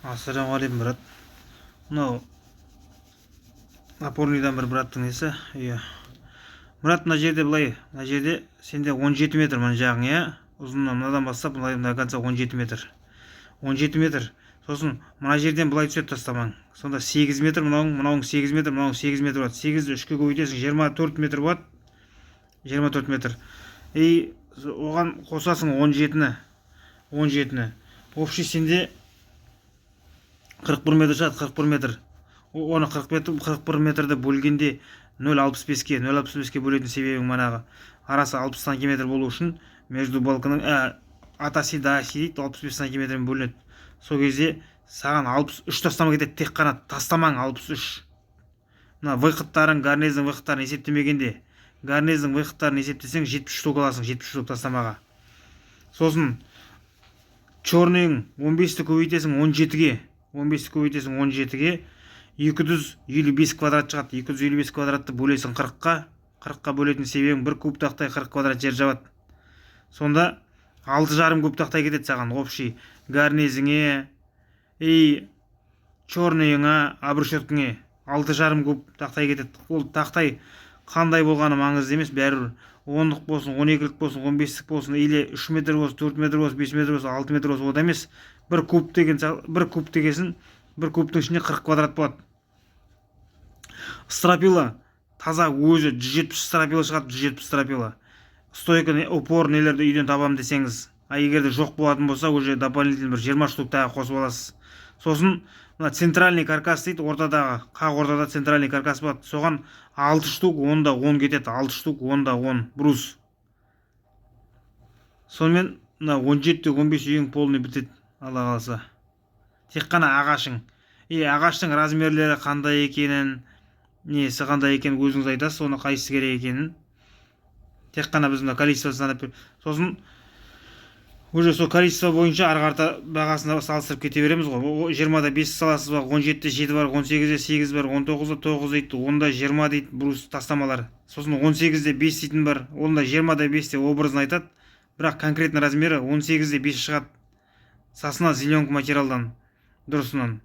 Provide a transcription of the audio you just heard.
Ассалаумағалейкум, брат. Мынау опорныйдан бір браттың несі. Иә. Брат, мына жерде былай, мына жерде сенде 17 метр мына жағың, иә. Ұзыннан мынадан бастап мына конца 17 метр. 17 метр. Сосын мына жерден былай түсет тастамаң. Сонда 8 метр, мынауың 8 метр, мынауың 8 метр болады. 8-ді 3-ке көбейтесің, 24 метр болады. 24 метр. И оған қосасың 17-ні. 17-ні. Общий сенде 41 метр шығады, 41 метр. Оны 41 метрді бөлгенде 0,65-ке 0,65-ке бөлетін себебің манағы арасы 60 сантиметр болу үшін между балкының атаси да аси дейді, 65 сантиметрмен бөлінеді. Сол кезде саған 63 тастама кетеді, тек қана тастамаң 63. Мына выходтарын, гарнездің выходтарын есептемегенде, гарнездің выходтарын есептесең 73 штук аласың, 73 штук тастамаға. Сосын черныйың 15-ті көбейтесің 17-ге. 15-ті көбейтесің 17-ге, 255 квадрат шығады. 255 квадратты бөлесің 40-қа. 40-қа бөлетін себебің бір куб тақтай 40 квадрат жер жабады. Сонда 6,5 куб тақтай кетеді саған общий гарнезіңе и черныйыңа, обрешеткіңе 6,5 куб тақтай кетеді. Ол тақтай қандай болғаны маңызды емес, бәрібір 10-лық болсын, 12-лік болсын, 15-лік болсын, или 3 метр болсын, 4 метр болсын, 5 метр болсын, 6 метр болсын, ода емес. Бір куб дегесін, бір кубтың ішінде 40 квадрат болады. Стропила таза өзі 170 стропила шығады, 170 стропила. Стойка упор нелерді үйден табам десеңіз, егерде жоқ болатын болса, уже дополнительно бір 20 штук тағы қосып аласыз. Сосын мына центральный каркас дейді, ортадағы, қақ ортада центральный каркас болады. Соған 6 штук 10-да 10 кетеді, 6 штук 10-да 10 брус. Сонымен мына 17-15 үйің полный бітеді, Алла қаласа. Тек қана ағашың. Ағаштың размерлері қандай екенін, несі қандай екенін өзіңіз айтасыз, оны қайсысы керек екенін. Тек қана біз мына количество санап бер. Сосын уже сол количество бойынша арғы-арта бағасына салыстырып кете береміз ғой. 20-да 5 саласыз ба, 17-де 7 бар, 18-де 8 бар, 19-да 9 дейді, 10-да 20 дейді брус тастамалар. Сосын 18-де 5 дейтін бар, онда 20-да 5-де образын айтады, бірақ конкретно размері 18-де 5 шығады. Сасына зеленка материалдан, дұрысынан.